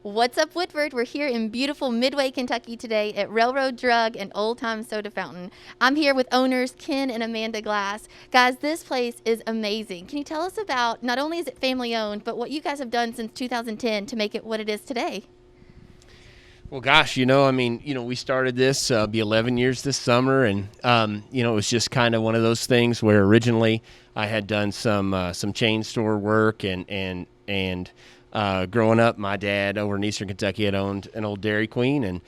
What's up, Woodford? We're here in beautiful Midway, Kentucky today at Railroad Drug and Old Time Soda Fountain. I'm here with owners Ken and Amanda Glass. Guys, this place is amazing. Can you tell us about, not only is it family owned, but what you guys have done since 2010 to make it what it is today? Well, gosh, we started this, be 11 years this summer, and, it was just kind of one of those things where originally I had done some chain store work and growing up, my dad over in Eastern Kentucky had owned an old Dairy Queen and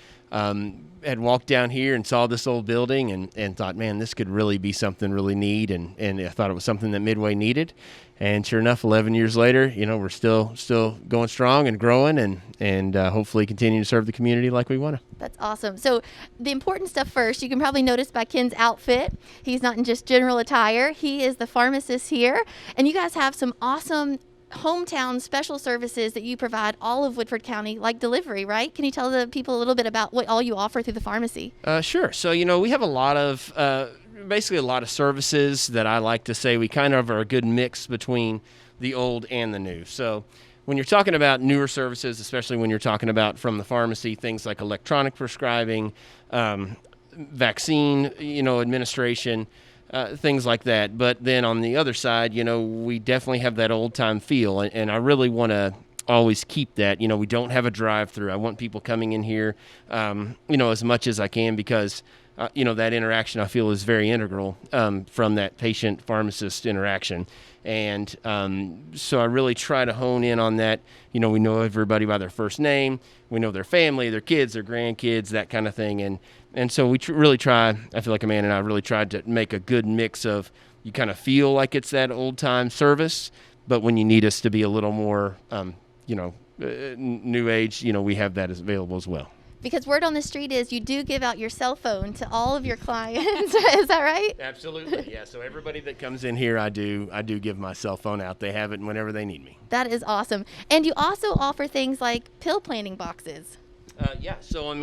had walked down here and saw this old building and thought, man, this could really be something really neat. And I thought it was something that Midway needed. And sure enough, 11 years later, we're still going strong and growing and hopefully continuing to serve the community like we want to. That's awesome. So the important stuff first, you can probably notice by Ken's outfit, he's not in just general attire. He is the pharmacist here. And you guys have some awesome hometown special services that you provide all of Woodford County, like delivery, right? Can you tell the people a little bit about what all you offer through the pharmacy? Sure. So, we have a lot of services that I like to say we kind of are a good mix between the old and the new. So when you're talking about newer services, especially when you're talking about from the pharmacy, things like electronic prescribing, vaccine, administration, things like that. But then on the other side, we definitely have that old time feel. And I really want to always keep that. We don't have a drive-through. I want people coming in here, as much as I can because, that interaction I feel is very integral from that patient-pharmacist interaction. And so I really try to hone in on that. We know everybody by their first name. We know their family, their kids, their grandkids, that kind of thing. And so we really try, I feel like Amanda and I really tried to make a good mix of you kind of feel like it's that old-time service, but when you need us to be a little more, new age, we have that available as well. Because word on the street is you do give out your cell phone to all of your clients. Is that right? Absolutely, yeah. So everybody that comes in here, I do give my cell phone out. They have it whenever they need me. That is awesome. And you also offer things like pill planning boxes. Yeah. So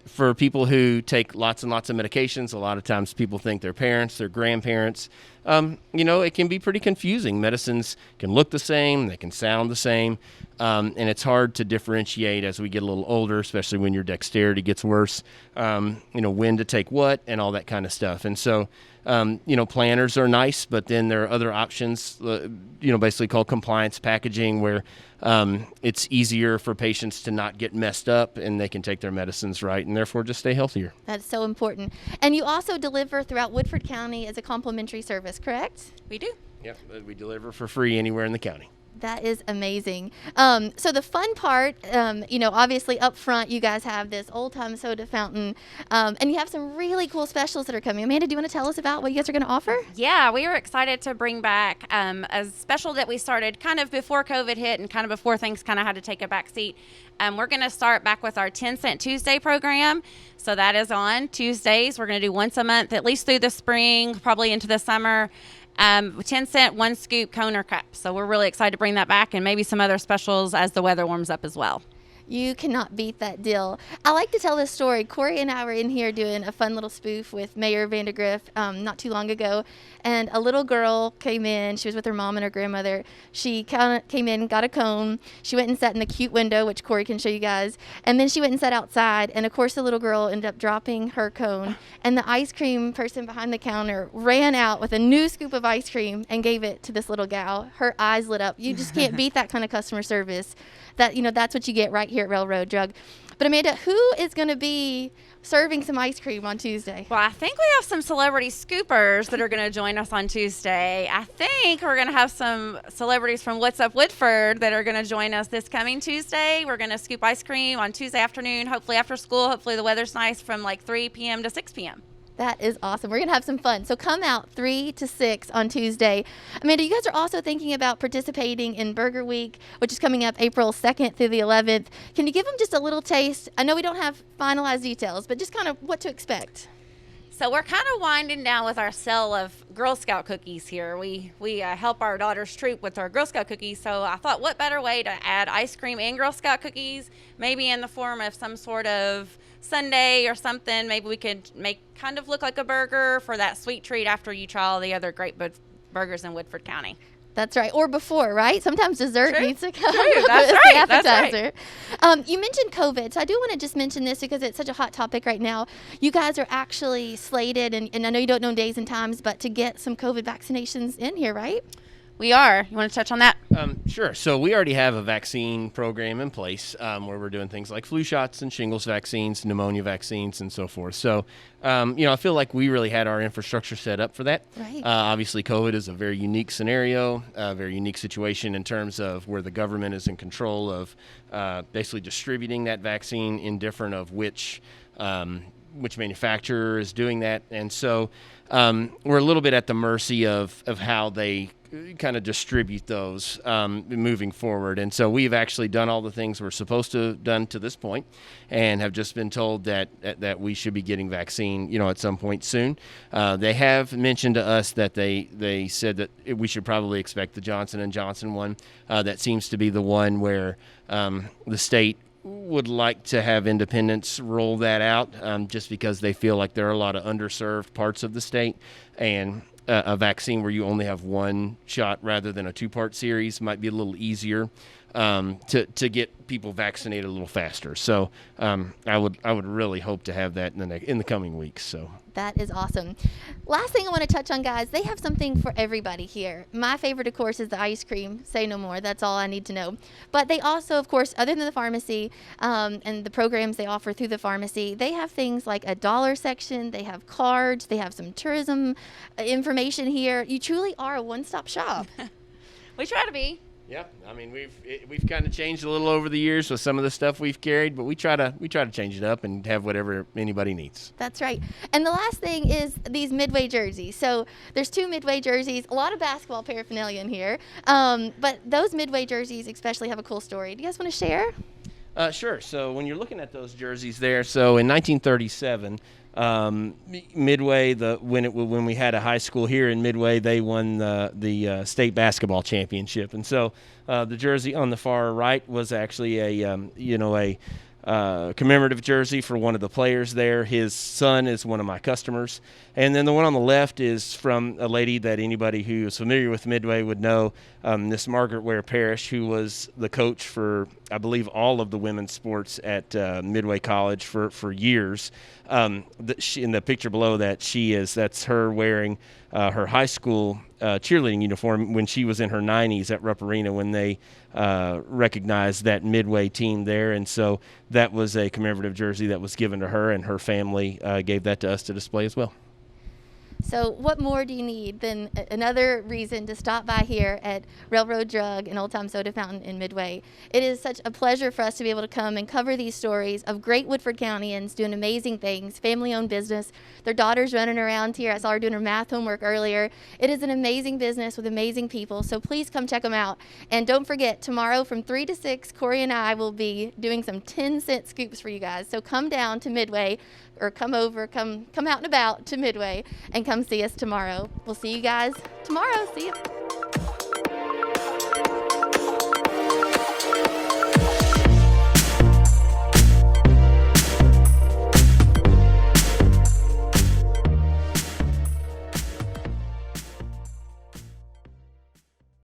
for people who take lots and lots of medications, a lot of times people think their parents, their grandparents. It can be pretty confusing. Medicines can look the same, they can sound the same, and it's hard to differentiate as we get a little older, especially when your dexterity gets worse. When to take what and all that kind of stuff. And so, planners are nice, but then there are other options, basically called compliance packaging, where it's easier for patients to not get messed up and they can take their medicines right and therefore just stay healthier. That's so important. And you also deliver throughout Woodford County as a complimentary service, correct? We do. Yeah, we deliver for free anywhere in the county. That is amazing. So the fun part, obviously up front, you guys have this old time soda fountain, and you have some really cool specials that are coming. Amanda, do you want to tell us about what you guys are going to offer? Yeah, we were excited to bring back a special that we started kind of before COVID hit and kind of before things kind of had to take a back seat. We're going to start back with our 10-cent Tuesday program. So that is on Tuesdays. We're going to do once a month, at least through the spring, probably into the summer. 10-cent, 1 scoop cone or cup. So we're really excited to bring that back and maybe some other specials as the weather warms up as well. You cannot beat that deal. I like to tell this story. Corey and I were in here doing a fun little spoof with Mayor Vandergriff not too long ago, and a little girl came in. She was with her mom and her grandmother. She came in, got a cone. She went and sat in the cute window, which Corey can show you guys, and then she went and sat outside, and of course the little girl ended up dropping her cone, and the ice cream person behind the counter ran out with a new scoop of ice cream and gave it to this little gal. Her eyes lit up. You just can't beat that kind of customer service. That's what you get right here at Railroad Drug. But Amanda, who is going to be serving some ice cream on Tuesday? Well, I think we have some celebrity scoopers that are going to join us on Tuesday. I think we're going to have some celebrities from What's Up Woodford that are going to join us this coming Tuesday. We're going to scoop ice cream on Tuesday afternoon, hopefully after school. Hopefully the weather's nice from like 3 p.m. to 6 p.m. That is awesome. We're going to have some fun. So come out 3 to 6 on Tuesday. Amanda, you guys are also thinking about participating in Burger Week, which is coming up April 2nd through the 11th. Can you give them just a little taste? I know we don't have finalized details, but just kind of what to expect. So we're kind of winding down with our sale of Girl Scout cookies here. We help our daughter's troop with our Girl Scout cookies. So I thought, what better way to add ice cream and Girl Scout cookies, maybe in the form of some sort of sundae or something. Maybe we could make kind of look like a burger for that sweet treat after you try all the other great burgers in Woodford County. That's right. Or before, right? Sometimes dessert True. needs to come True. That's as right. the That's right. appetizer. You mentioned COVID, so I do want to just mention this because it's such a hot topic right now. You guys are actually slated, and I know you don't know days and times, but to get some COVID vaccinations in here, right? We are. You want to touch on that? Sure. So we already have a vaccine program in place where we're doing things like flu shots and shingles vaccines, pneumonia vaccines, and so forth. So, I feel like we really had our infrastructure set up for that. Right. Obviously, COVID is a very unique scenario, a very unique situation in terms of where the government is in control of basically distributing that vaccine, indifferent of which manufacturer is doing that. And so we're a little bit at the mercy of how they kind of distribute those moving forward. And so we've actually done all the things we're supposed to have done to this point and have just been told that we should be getting vaccine, at some point soon. They have mentioned to us that they said that we should probably expect the Johnson & Johnson one. That seems to be the one where the state would like to have independents roll that out just because they feel like there are a lot of underserved parts of the state, and a vaccine where you only have one shot rather than a two-part series might be a little easier to get people vaccinated a little faster. So I would really hope to have that in the coming weeks. So That is awesome. Last thing I want to touch on, guys, they have something for everybody here. My favorite, of course, is the ice cream. Say no more. That's all I need to know. But they also, of course, other than the pharmacy and the programs they offer through the pharmacy, they have things like a dollar section. They have cards. They have some tourism information here. You truly are a one-stop shop. We try to be. yeah, I mean we've kind of changed a little over the years with some of the stuff we've carried, but we try to change it up and have whatever anybody needs. That's right. And the last thing is these Midway jerseys. So there's 2 Midway jerseys, a lot of basketball paraphernalia in here. But those Midway jerseys especially have a cool story. Do you guys want to share? Sure. So when you're looking at those jerseys there, so in 1937, Midway, when we had a high school here in Midway, they won the state basketball championship, and so the jersey on the far right was actually a commemorative jersey for one of the players there. His son is one of my customers. And then the one on the left is from a lady that anybody who is familiar with Midway would know, Miss Margaret Ware Parrish, who was the coach for, I believe, all of the women's sports at Midway College for years. In the picture below that, that's her wearing her high school cheerleading uniform when she was in her 90s at Rupp Arena when they recognized that Midway team there. And so that was a commemorative jersey that was given to her, and her family gave that to us to display as well. So what more do you need than another reason to stop by here at Railroad Drug and Old Time Soda Fountain in Midway? It is such a pleasure for us to be able to come and cover these stories of great Woodford Countyans doing amazing things, family-owned business. Their daughter's running around here. I saw her doing her math homework earlier. It is an amazing business with amazing people, so please come check them out. And don't forget, tomorrow from 3 to 6, Corey and I will be doing some 10-cent scoops for you guys. So come down to Midway, or come out and about to Midway and come see us tomorrow. We'll see you guys tomorrow. See you.